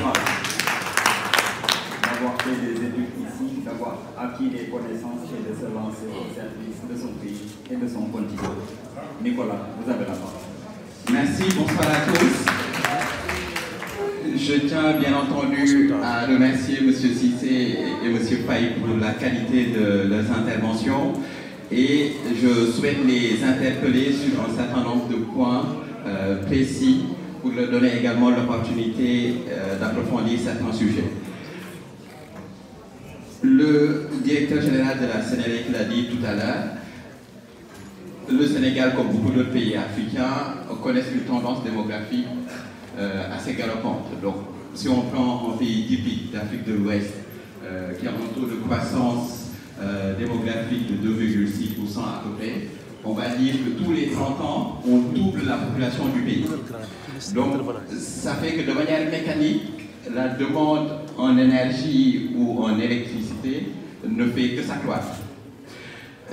général, d'avoir fait des études ici, d'avoir acquis des connaissances et de se lancer au service de son pays et de son continent. Nicolas, vous avez la parole. Merci, bonsoir à tous. Je tiens bien entendu à remercier M. Cissé et M. Faye pour la qualité de leurs interventions et je souhaite les interpeller sur un certain nombre de points précis pour leur donner également l'opportunité d'approfondir certains sujets. Le directeur général de la Sénélec l'a dit tout à l'heure, le Sénégal, comme beaucoup d'autres pays africains, connaissent une tendance démographique assez galopante. Donc, si on prend un pays typique d'Afrique de l'Ouest, qui a un taux de croissance démographique de 2,6% à peu près, on va dire que tous les 30 ans, on double la population du pays. Donc, ça fait que de manière mécanique, la demande en énergie ou en électricité ne fait que s'accroître.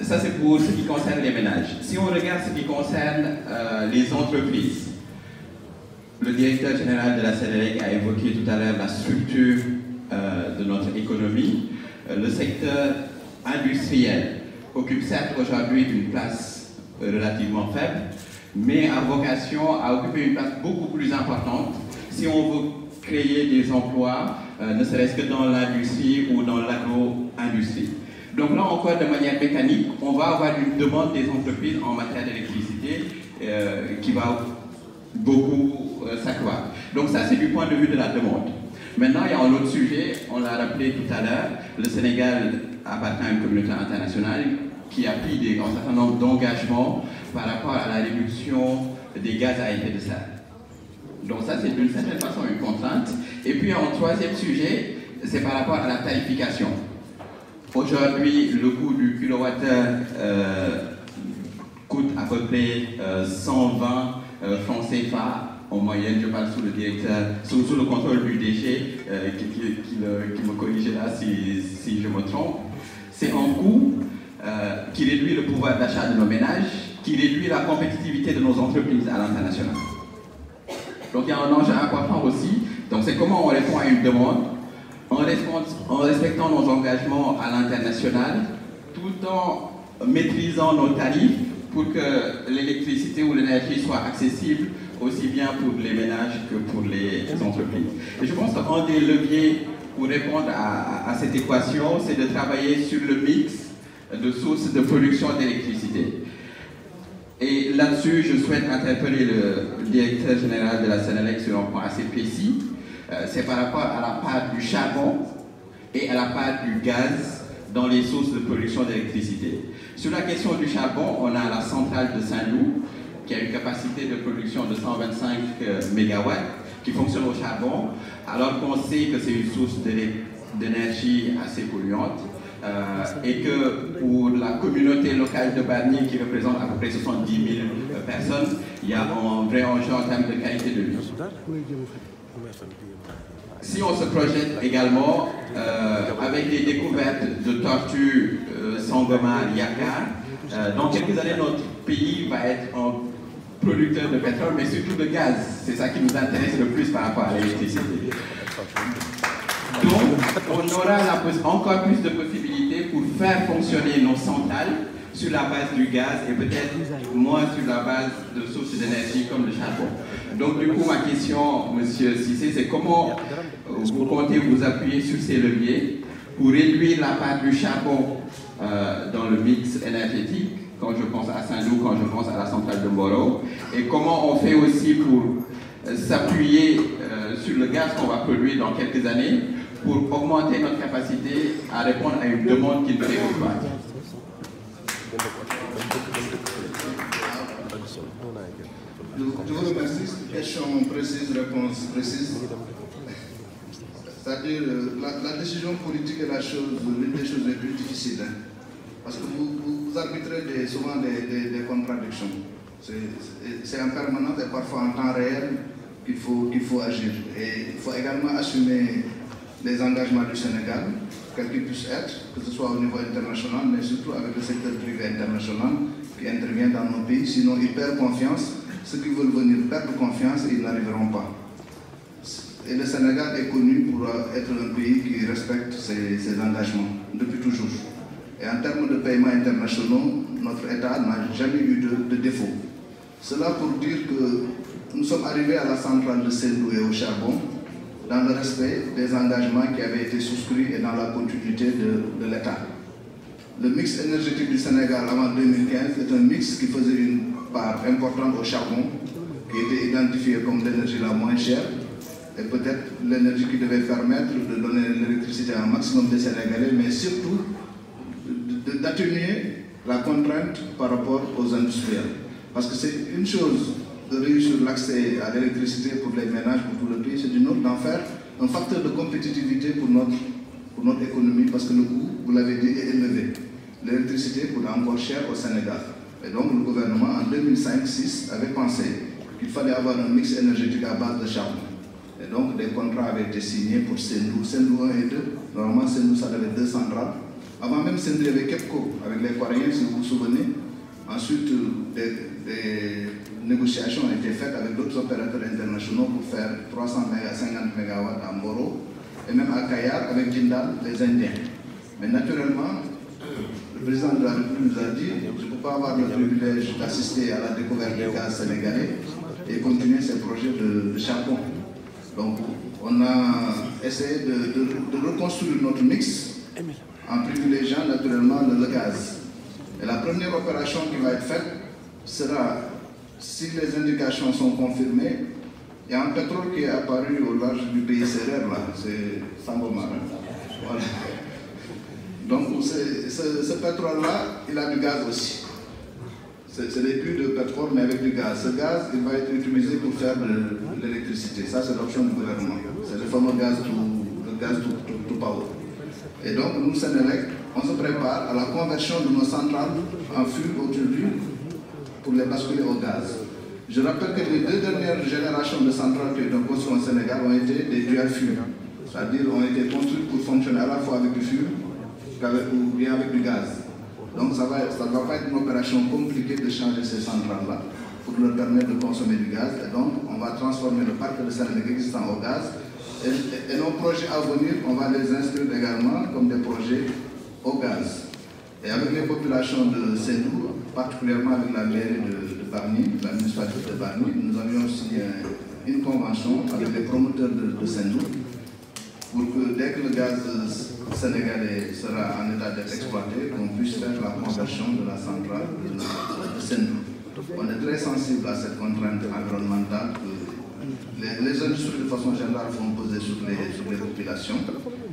Ça, c'est pour ce qui concerne les ménages. Si on regarde ce qui concerne les entreprises, le directeur général de la Sénélec a évoqué tout à l'heure la structure de notre économie. Le secteur industriel occupe certes aujourd'hui une place relativement faible, mais a vocation à occuper une place beaucoup plus importante si on veut créer des emplois, ne serait-ce que dans l'industrie ou dans l'agro-industrie. Donc là encore, de manière mécanique, on va avoir une demande des entreprises en matière d'électricité qui va beaucoup s'accroître. Donc ça, c'est du point de vue de la demande. Maintenant, il y a un autre sujet, on l'a rappelé tout à l'heure, le Sénégal appartient à une communauté internationale qui a pris un certain nombre d'engagements par rapport à la réduction des gaz à effet de serre. Donc ça, c'est d'une certaine façon une contrainte. Et puis, un troisième sujet, c'est par rapport à la tarification. Aujourd'hui, le coût du kilowattheure coûte à peu près 120 francs CFA en moyenne. Je parle sous le directeur, sous le contrôle du DG qui me corrige là si je me trompe. C'est un coût qui réduit le pouvoir d'achat de nos ménages, qui réduit la compétitivité de nos entreprises à l'international. Donc il y a un enjeu important aussi. Donc c'est comment on répond à une demande en respectant nos engagements à l'international, tout en maîtrisant nos tarifs pour que l'électricité ou l'énergie soit accessible aussi bien pour les ménages que pour les entreprises. Et je pense qu'un des leviers pour répondre à cette équation, c'est de travailler sur le mix de sources de production d'électricité. Et là-dessus, je souhaite interpeller le directeur général de la Sénélec sur un point assez précis. C'est par rapport à la part du charbon et à la part du gaz dans les sources de production d'électricité. Sur la question du charbon, on a la centrale de Saint-Loup qui a une capacité de production de 125 MW qui fonctionne au charbon, alors qu'on sait que c'est une source d'énergie assez polluante et que pour la communauté locale de Bargny qui représente à peu près 70 000 personnes, il y a un vrai enjeu en termes de qualité de vie. Si on se projette également avec les découvertes de tortues Sangomar, Yakar, dans quelques années, notre pays va être un producteur de pétrole, mais surtout de gaz. C'est ça qui nous intéresse le plus par rapport à l'électricité. Donc, on aura encore plus de possibilités pour faire fonctionner nos centrales sur la base du gaz et peut-être moins sur la base de sources d'énergie comme le charbon. Donc du coup, ma question, Monsieur Cissé, c'est comment vous comptez vous appuyer sur ces leviers pour réduire la part du charbon dans le mix énergétique, quand je pense à Saint-Loup, quand je pense à la centrale de Mboro, et comment on fait aussi pour s'appuyer sur le gaz qu'on va produire dans quelques années pour augmenter notre capacité à répondre à une demande qui ne dépend pas. Je vous remercie. Question précise, réponse précise. C'est-à-dire, la décision politique est l'une des choses les plus difficiles. Hein, parce que vous arbitrez souvent des contradictions. C'est en permanence et parfois en temps réel qu'il faut agir. Et il faut également assumer les engagements du Sénégal, quels qu'ils puissent être, que ce soit au niveau international, mais surtout avec le secteur privé international qui intervient dans nos pays. Sinon, ils perdent confiance. Ceux qui veulent venir perdre confiance, ils n'arriveront pas. Et le Sénégal est connu pour être un pays qui respecte ses engagements depuis toujours. Et en termes de paiements internationaux, notre État n'a jamais eu de défaut. Cela pour dire que nous sommes arrivés à la centrale de Sendou et au charbon dans le respect des engagements qui avaient été souscrits et dans la continuité de l'État. Le mix énergétique du Sénégal avant 2015 est un mix qui faisait une part importante au charbon, qui était identifié comme l'énergie la moins chère, et peut-être l'énergie qui devait permettre de donner l'électricité à un maximum de Sénégalais, mais surtout d'atténuer la contrainte par rapport aux industriels. Parce que c'est une chose de réussir l'accès à l'électricité pour les ménages, pour tout le pays, c'est une autre d'en faire un facteur de compétitivité pour notre économie, parce que le coût, vous l'avez dit, est élevé. L'électricité coûte encore cher au Sénégal. Et donc le gouvernement, en 2005-2006, avait pensé qu'il fallait avoir un mix énergétique à base de charbon. Et donc des contrats avaient été signés pour Sendou, Sendou 1 et 2. Normalement, Sendou, ça avait 2 centrales. Avant même Sendou, il y avait KEPCO avec les Coréens, si vous vous souvenez. Ensuite, des négociations ont été faites avec d'autres opérateurs internationaux pour faire 350 MW à Mboro et même à Kayar avec Jindal, les Indiens. Mais naturellement, le président de la République nous a dit je ne peux pas avoir le privilège d'assister à la découverte du gaz sénégalais et continuer ces projets de charbon. Donc, on a essayé de reconstruire notre mix en privilégiant naturellement le gaz. Et la première opération qui va être faite sera, si les indications sont confirmées, il y a un pétrole qui est apparu au large du pays sérère, là, c'est Sangomar. Voilà. Donc ce pétrole-là, il a du gaz aussi. Ce n'est plus de pétrole, mais avec du gaz. Ce gaz, il va être utilisé pour faire de l'électricité. Ça, c'est l'option du gouvernement. C'est le fameux gaz tout power. Et donc, nous, Sénélec, on se prépare à la conversion de nos centrales en fût aujourd'hui pour les basculer au gaz. Je rappelle que les 2 dernières générations de centrales qui ont été construites au Sénégal ont été des dual fuel, c'est-à-dire ont été construites pour fonctionner à la fois avec du fuel ou bien avec du gaz. Donc ça ne va pas être une opération compliquée de changer ces centrales-là pour leur permettre de consommer du gaz. Et donc on va transformer le parc de Sénélec existant au gaz. Et nos projets à venir, on va les inscrire également comme des projets au gaz. Et avec les populations de Sendou, particulièrement avec la mairie de Bargny, la municipalité de Bargny, nous avions signé une convention avec les promoteurs de Sendou pour que dès que le gaz sénégalais sera en état d'être exploité, qu'on puisse faire la conversion de la centrale de Sendou. On est très sensible à cette contrainte environnementale que les industries de façon générale font peser sur les populations,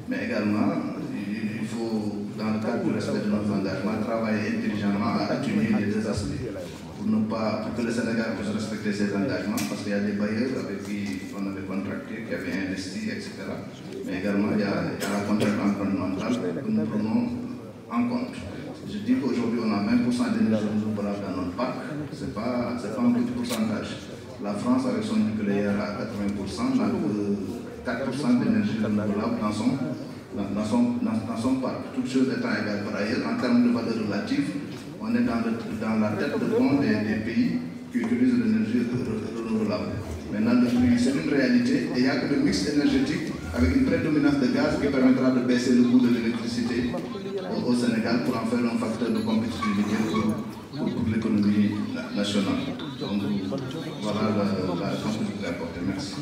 mais également il faut, dans le cadre du respect de nos engagements, travailler intelligemment à atténuer les deux aspects pour que le Sénégal puisse respecter ses engagements, parce qu'il y a des bailleurs avec qui on avait contracté, qui avaient investi, etc. Mais également il y a la contrainte environnementale que nous prenons en compte. Je dis qu'aujourd'hui on a 20% d'énergie renouvelable dans notre parc, ce n'est pas un petit pourcentage. La France, avec son nucléaire à 80%, n'a que 4% d'énergie renouvelable dans son parc. Toutes choses étant égales par ailleurs, en termes de valeur relative, on est dans la tête de pont des pays qui utilisent l'énergie renouvelable. Maintenant, c'est une réalité et il n'y a que le mix énergétique avec une prédominance de gaz qui permettra de baisser le coût de l'électricité au Sénégal pour en faire un facteur de compétitivité pour l'économie nationale. Donc, voilà la réponse que je voulais apporter. Merci.